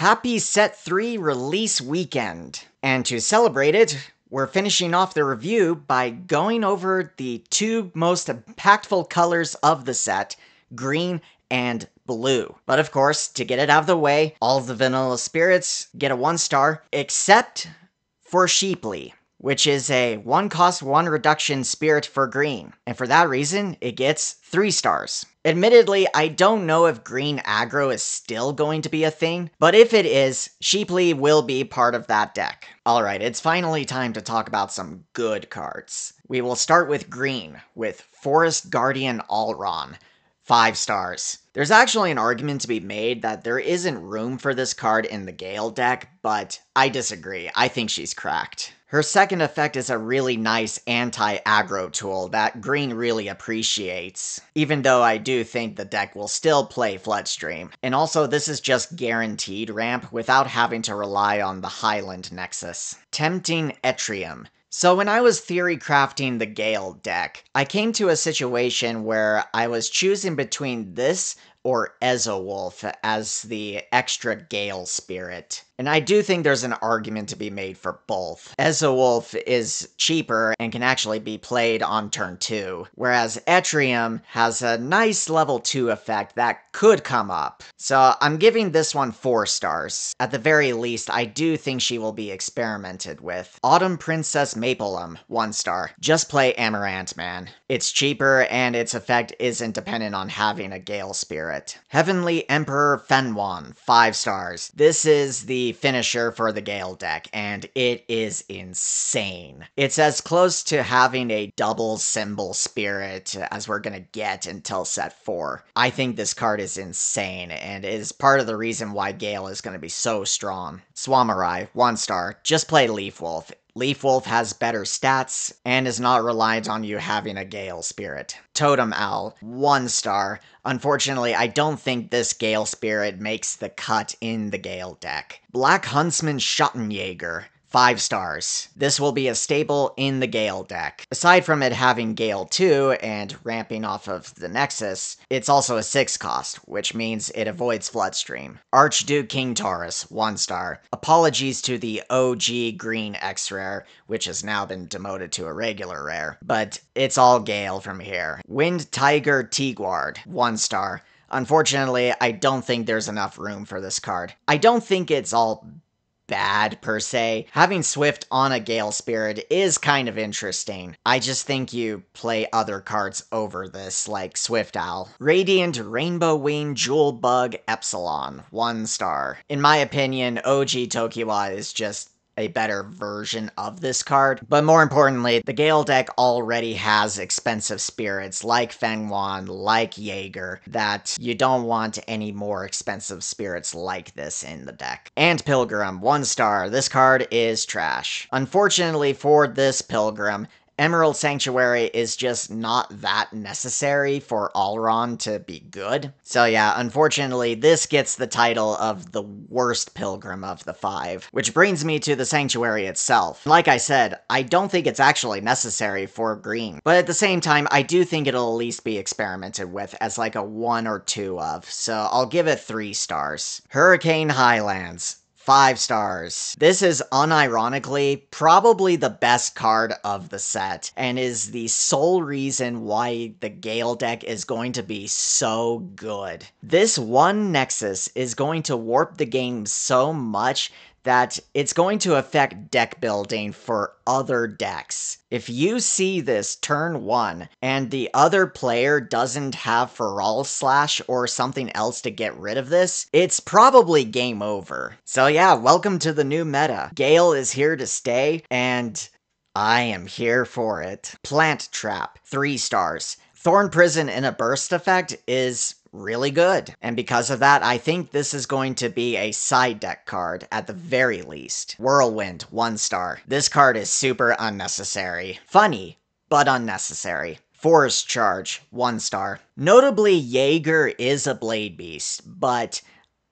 Happy Set 3 release weekend! And to celebrate it, we're finishing off the review by going over the two most impactful colors of the set, green and blue. But of course, to get it out of the way, all of the vanilla spirits get a 1 star, except for Sheeply, which is a 1 cost 1 reduction spirit for green. And for that reason, it gets 3 stars. Admittedly, I don't know if green aggro is still going to be a thing, but if it is, Sheeply will be part of that deck. Alright, it's finally time to talk about some good cards. We will start with green, with Forest Guardian Alron. 5 stars. There's actually an argument to be made that there isn't room for this card in the Gale deck, but I disagree. I think she's cracked. Her second effect is a really nice anti-aggro tool that green really appreciates, even though I do think the deck will still play Floodstream. And also, this is just guaranteed ramp without having to rely on the Highland Nexus. Tempting Etrium. So when I was theory crafting the Gale deck, I came to a situation where I was choosing between this or Ezewolf as the extra Gale spirit. And I do think there's an argument to be made for both. Ezewolf is cheaper and can actually be played on turn 2, whereas Etrium has a nice level 2 effect that could come up. So I'm giving this one 4 stars. At the very least, I do think she will be experimented with. Autumn Princess Maplum, 1 star. Just play Amaranth Man. It's cheaper and its effect isn't dependent on having a Gale spirit. Heavenly Emperor Fenwan, 5 stars. This is the finisher for the Gale deck, and it is insane. It's as close to having a double symbol spirit as we're gonna get until set 4. I think this card is insane, and is part of the reason why Gale is gonna be so strong. Swamurai, 1 star. Just play Leaf Wolf. Leaf Wolf has better stats, and is not reliant on you having a Gale spirit. Totem Owl, 1 star. Unfortunately, I don't think this Gale spirit makes the cut in the Gale deck. Black Huntsman Schottenjäger, 5 stars. This will be a staple in the Gale deck. Aside from it having Gale 2 and ramping off of the Nexus, it's also a 6 cost, which means it avoids Floodstream. Archduke King Taurus, 1 star. Apologies to the OG green X-Rare, which has now been demoted to a regular rare, but it's all Gale from here. Wind Tiger Tigward, 1 star. Unfortunately, I don't think there's enough room for this card. I don't think it's all bad per se. Having Swift on a Gale spirit is kind of interesting. I just think you play other cards over this, like Swift Owl. Radiant Rainbow Wing Jewel Bug Epsilon, 1 star. In my opinion, OG Tokiwa is just a better version of this card, but more importantly, the Gale deck already has expensive spirits like Fengwan, like Jaeger, that you don't want any more expensive spirits like this in the deck. And Pilgrim, 1 star. This card is trash. Unfortunately for this Pilgrim, Emerald Sanctuary is just not that necessary for Alron to be good. So yeah, unfortunately, this gets the title of the worst Pilgrim of the 5. Which brings me to the Sanctuary itself. Like I said, I don't think it's actually necessary for green. But at the same time, I do think it'll at least be experimented with as like a 1 or 2 of. So I'll give it 3 stars. Hurricane Highlands, 5 stars. This is unironically probably the best card of the set, and is the sole reason why the Gale deck is going to be so good. This one Nexus is going to warp the game so much that it's going to affect deck building for other decks. If you see this turn 1, and the other player doesn't have Feral Slash or something else to get rid of this, it's probably game over. So yeah, welcome to the new meta. Gale is here to stay, and I am here for it. Plant Trap, 3 stars. Thorn Prison in a burst effect is really good, and because of that, I think this is going to be a side deck card at the very least. Whirlwind, 1 star. This card is super unnecessary. Funny, but unnecessary. Forest Charge, 1 star. Notably, Jaeger is a Blade Beast, but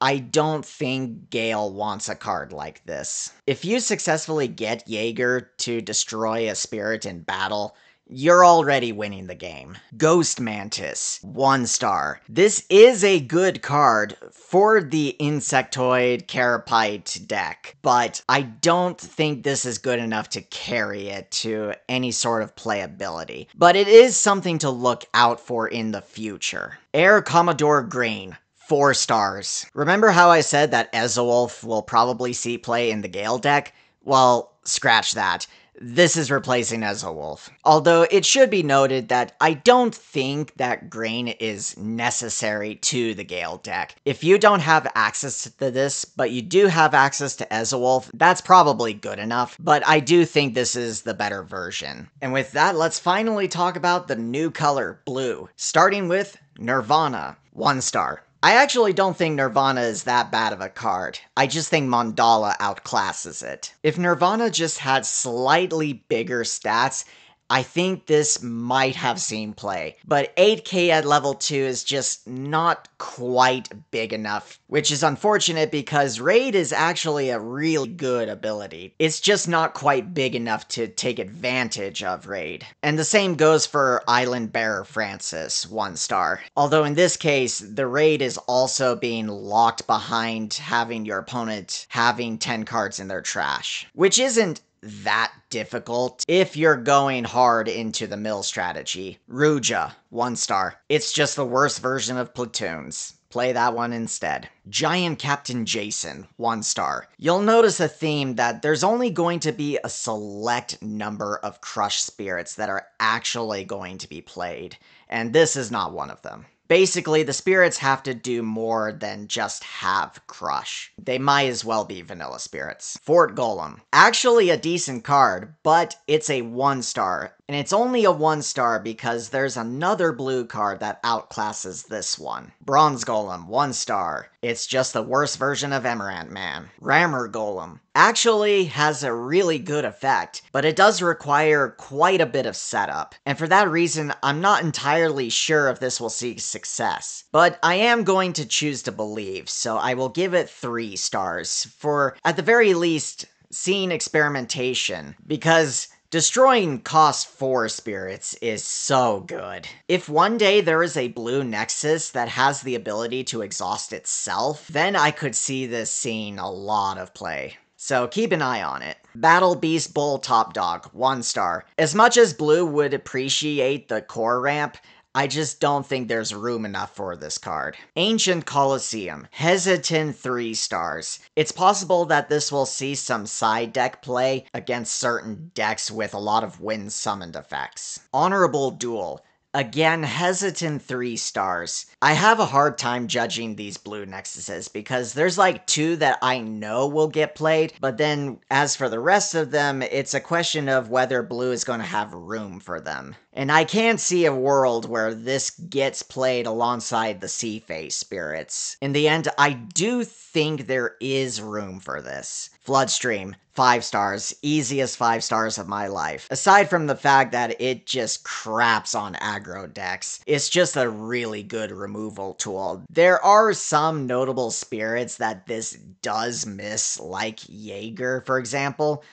I don't think Gale wants a card like this. If you successfully get Jaeger to destroy a spirit in battle, you're already winning the game. Ghost Mantis, 1 star. This is a good card for the Insectoid Carapace deck, but I don't think this is good enough to carry it to any sort of playability. But it is something to look out for in the future. Air Commodore Green, 4 stars. Remember how I said that Ezewolf will probably see play in the Gale deck? Well, scratch that. This is replacing Ezewolf. Although it should be noted that I don't think that Green is necessary to the Gale deck. If you don't have access to this, but you do have access to Ezewolf, that's probably good enough, but I do think this is the better version. And with that, let's finally talk about the new color, blue, starting with Nirvana, 1 star. I actually don't think Nirvana is that bad of a card. I just think Mandala outclasses it. If Nirvana just had slightly bigger stats, I think this might have seen play. But 8k at level 2 is just not quite big enough, which is unfortunate because Raid is actually a really good ability. It's just not quite big enough to take advantage of Raid. And the same goes for Island Bearer Francis, 1 star. Although in this case, the Raid is also being locked behind having your opponent having 10 cards in their trash, which isn't that difficult if you're going hard into the mill strategy. Ruja, 1 star. It's just the worst version of Platoons. Play that one instead. Giant Captain Jason, 1 star. You'll notice a theme that there's only going to be a select number of Crush Spirits that are actually going to be played, and this is not one of them. Basically, the spirits have to do more than just have Crush. They might as well be vanilla spirits. Fort Golem. Actually a decent card, but it's a 1 star. And it's only a 1 star because there's another blue card that outclasses this one. Bronze Golem, 1 star. It's just the worst version of Emerald Man. Rammer Golem actually has a really good effect, but it does require quite a bit of setup. And for that reason, I'm not entirely sure if this will see success. But I am going to choose to believe, so I will give it 3 stars for, at the very least, seeing experimentation, because destroying cost 4 spirits is so good. If one day there is a blue Nexus that has the ability to exhaust itself, then I could see this seeing a lot of play. So keep an eye on it. Battle Beast Bull Top Dog, 1 star. As much as blue would appreciate the core ramp, I just don't think there's room enough for this card. Ancient Colosseum, hesitant 3 stars. It's possible that this will see some side deck play against certain decks with a lot of wind summoned effects. Honorable Duel. Again, hesitant 3 stars. I have a hard time judging these blue Nexuses because there's like 2 that I know will get played, but then as for the rest of them, it's a question of whether blue is going to have room for them. And I can't see a world where this gets played alongside the Sea Phase spirits. In the end, I do think there is room for this. Floodstream, 5 stars, easiest 5 stars of my life. Aside from the fact that it just craps on aggro decks, it's just a really good removal tool. There are some notable spirits that this does miss, like Jaeger, for example,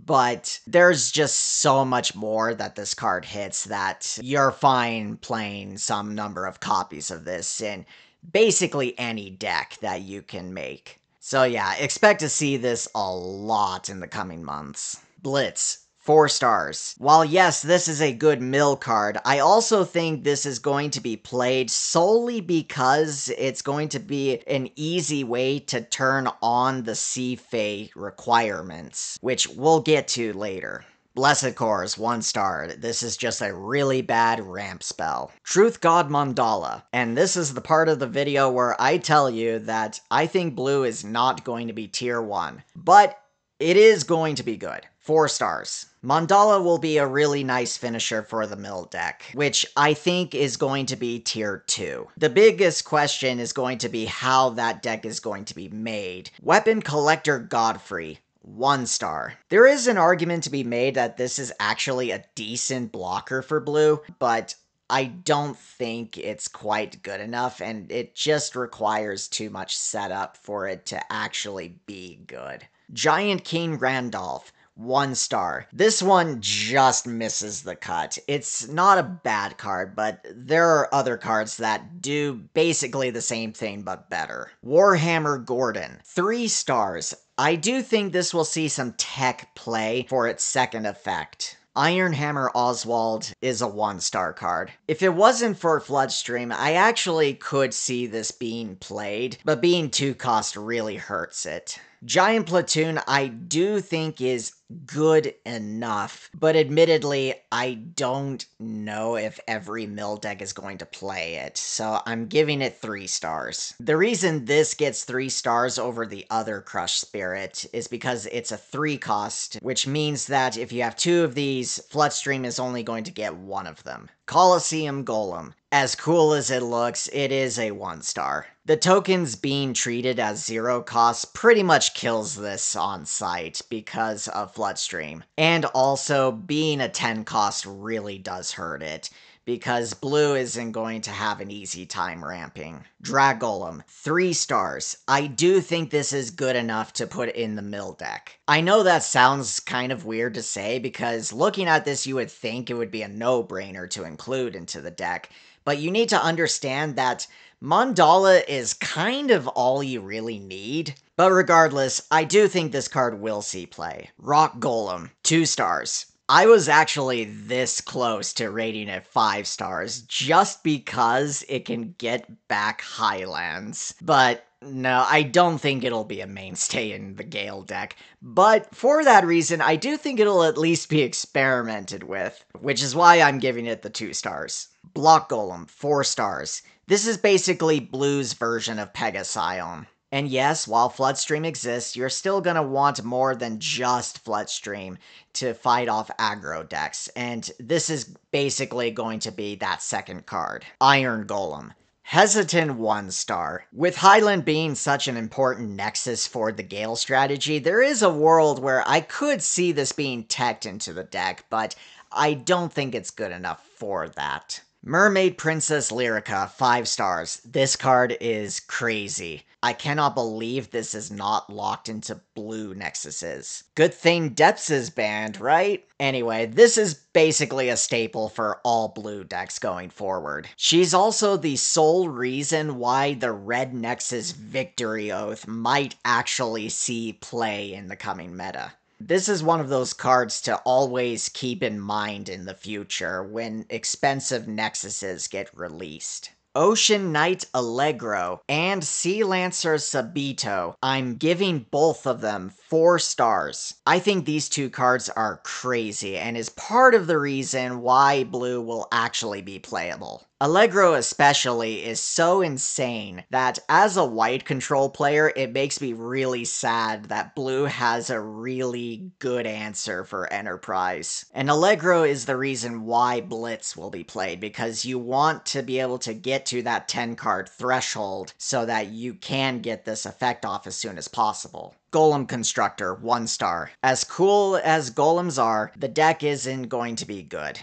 but there's just so much more that this card hits that you're fine playing some number of copies of this in basically any deck that you can make. So yeah, expect to see this a lot in the coming months. Blitz, 4 stars. While yes, this is a good mill card, I also think this is going to be played solely because it's going to be an easy way to turn on the Sea Fae requirements, which we'll get to later. Blessed Cores, 1 star. This is just a really bad ramp spell. Truth God Mandala. And this is the part of the video where I tell you that I think blue is not going to be tier 1. But it is going to be good. 4 stars. Mandala will be a really nice finisher for the mill deck, which I think is going to be tier 2. The biggest question is going to be how that deck is going to be made. Weapon Collector Godfrey, 1 star. There is an argument to be made that this is actually a decent blocker for blue, but I don't think it's quite good enough, and it just requires too much setup for it to actually be good. Giant King Randolph, 1 star. This one just misses the cut. It's not a bad card, but there are other cards that do basically the same thing but better. Warhammer Gordon, 3 stars. I do think this will see some tech play for its second effect. Ironhammer Oswald is a 1-star card. If it wasn't for Floodstream, I actually could see this being played, but being 2 cost really hurts it. Giant Platoon I do think is good enough, but admittedly, I don't know if every mill deck is going to play it, so I'm giving it 3 stars. The reason this gets 3 stars over the other Crush Spirit is because it's a 3 cost, which means that if you have 2 of these, Floodstream is only going to get 1 of them. Colosseum Golem. As cool as it looks, it is a 1 star. The tokens being treated as 0 cost pretty much kills this on site because of Floodstream. And also, being a 10 cost really does hurt it, because blue isn't going to have an easy time ramping. Drag Golem, 3 stars. I do think this is good enough to put in the mill deck. I know that sounds kind of weird to say, because looking at this you would think it would be a no-brainer to include into the deck, but you need to understand that Mandala is kind of all you really need. But regardless, I do think this card will see play. Rock Golem, 2 stars. I was actually this close to rating it 5 stars just because it can get back Highlands. But no, I don't think it'll be a mainstay in the Gale deck. But for that reason, I do think it'll at least be experimented with, which is why I'm giving it the 2 stars. Block Golem, 4 stars. This is basically Blue's version of Pegasione. And yes, while Floodstream exists, you're still gonna want more than just Floodstream to fight off aggro decks, and this is basically going to be that second card. Iron Golem. Hesitant 1 star. With Highland being such an important nexus for the Gale strategy, there is a world where I could see this being teched into the deck, but I don't think it's good enough for that. Mermaid Princess Lyrica, 5 stars. This card is crazy. I cannot believe this is not locked into blue Nexuses. Good thing Depths is banned, right? Anyway, this is basically a staple for all blue decks going forward. She's also the sole reason why the Red Nexus Victory Oath might actually see play in the coming meta. This is one of those cards to always keep in mind in the future when expensive Nexuses get released. Ocean Knight Allegro and Sea Lancer Sabito. I'm giving both of them 4 stars. I think these 2 cards are crazy and is part of the reason why blue will actually be playable. Allegro especially is so insane that as a white control player, it makes me really sad that blue has a really good answer for Enterprise. And Allegro is the reason why Blitz will be played, because you want to be able to get to that 10 card threshold so that you can get this effect off as soon as possible. Golem Constructor, 1 star. As cool as golems are, the deck isn't going to be good.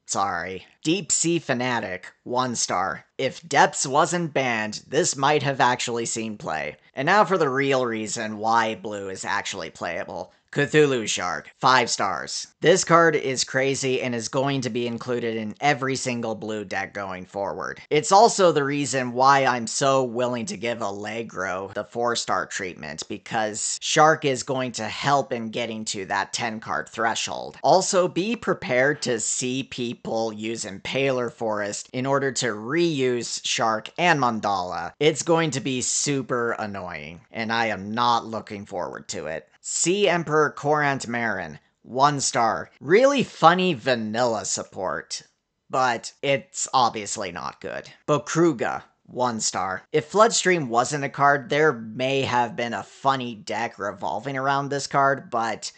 Sorry. Deep Sea Fanatic, 1 star. If Depths wasn't banned, this might have actually seen play. And now for the real reason why blue is actually playable. Cthulhu Shark, 5 stars. This card is crazy and is going to be included in every single blue deck going forward. It's also the reason why I'm so willing to give Allegro the 4-star treatment, because Shark is going to help in getting to that 10 card threshold. Also, be prepared to see people use Impaler Forest in order to reuse Shark and Mandala. It's going to be super annoying, and I am not looking forward to it. Sea Emperor Courant Marin, 1 star. Really funny vanilla support, but it's obviously not good. Bokruga, 1 star. If Floodstream wasn't a card, there may have been a funny deck revolving around this card, but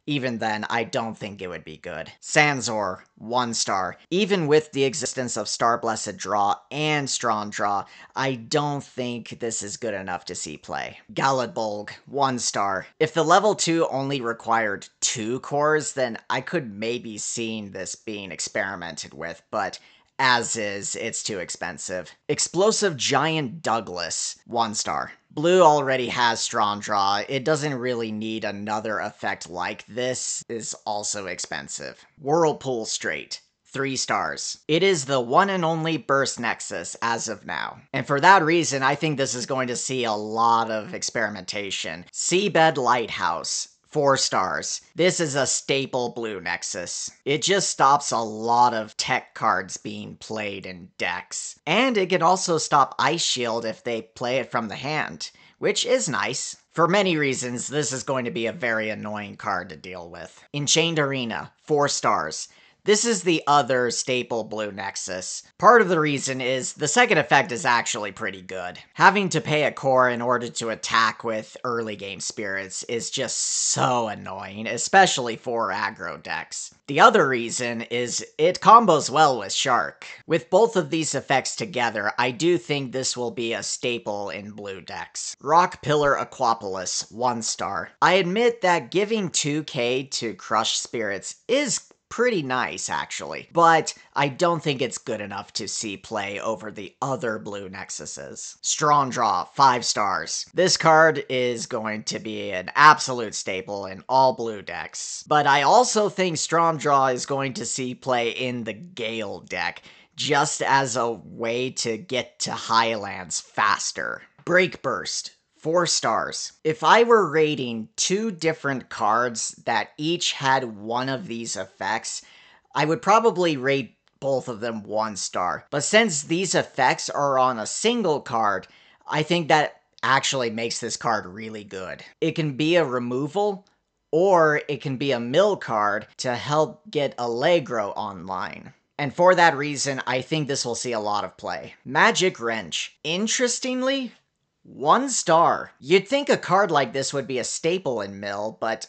even then, I don't think it would be good. Sanzor, 1 star. Even with the existence of Star Blessed Draw and Strong Draw, I don't think this is good enough to see play. Galadbolg, 1 star. If the level 2 only required 2 cores, then I could maybe see this being experimented with, but as is, it's too expensive. Explosive Giant Douglas, 1 star. Blue already has Strong Draw. It doesn't really need another effect like this. Is also expensive. Whirlpool Straight. 3 stars. It is the one and only burst Nexus as of now. And for that reason, I think this is going to see a lot of experimentation. Seabed Lighthouse. 4 stars. This is a staple blue Nexus. It just stops a lot of tech cards being played in decks. And it can also stop Ice Shield if they play it from the hand, which is nice. For many reasons, this is going to be a very annoying card to deal with. Enchained Arena, 4 stars. This is the other staple blue Nexus. Part of the reason is the second effect is actually pretty good. Having to pay a core in order to attack with early game spirits is just so annoying, especially for aggro decks. The other reason is it combos well with Shark. With both of these effects together, I do think this will be a staple in blue decks. Rock Pillar Aquapolis, 1 star. I admit that giving 2k to Crush Spirits is pretty nice, actually, but I don't think it's good enough to see play over the other blue Nexuses. Strong Draw, 5 stars. This card is going to be an absolute staple in all blue decks, but I also think Strong Draw is going to see play in the Gale deck, just as a way to get to Highlands faster. Break Burst. 4 stars. If I were rating 2 different cards that each had one of these effects, I would probably rate both of them 1 star. But since these effects are on a single card, I think that actually makes this card really good. It can be a removal, or it can be a mill card to help get Allegro online. And for that reason, I think this will see a lot of play. Magic Wrench. Interestingly, 1 star. You'd think a card like this would be a staple in Mill, but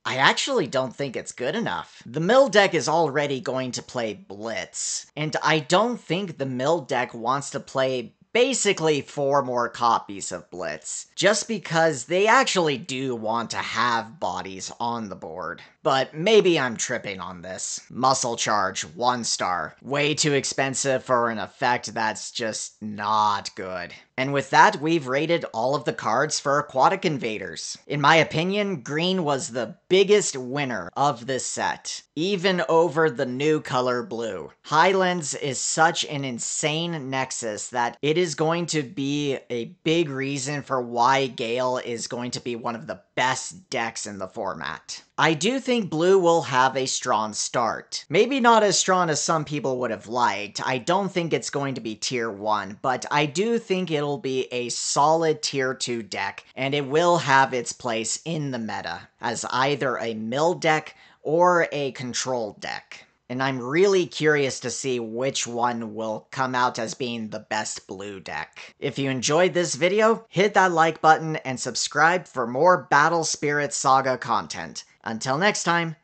I actually don't think it's good enough. The Mill deck is already going to play Blitz, and I don't think the Mill deck wants to play basically 4 more copies of Blitz, just because they actually do want to have bodies on the board. But maybe I'm tripping on this. Muscle Charge, 1 star. Way too expensive for an effect that's just not good. And with that, we've rated all of the cards for Aquatic Invaders. In my opinion, green was the biggest winner of this set, even over the new color blue. Highlands is such an insane Nexus that it is going to be a big reason for why Gale is going to be one of the best decks in the format. I do think blue will have a strong start. Maybe not as strong as some people would have liked. I don't think it's going to be tier 1, but I do think it'll be a solid tier 2 deck, and it will have its place in the meta as either a mill deck or a control deck. And I'm really curious to see which one will come out as being the best blue deck. If you enjoyed this video, hit that like button and subscribe for more Battle Spirits Saga content. Until next time,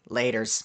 laters.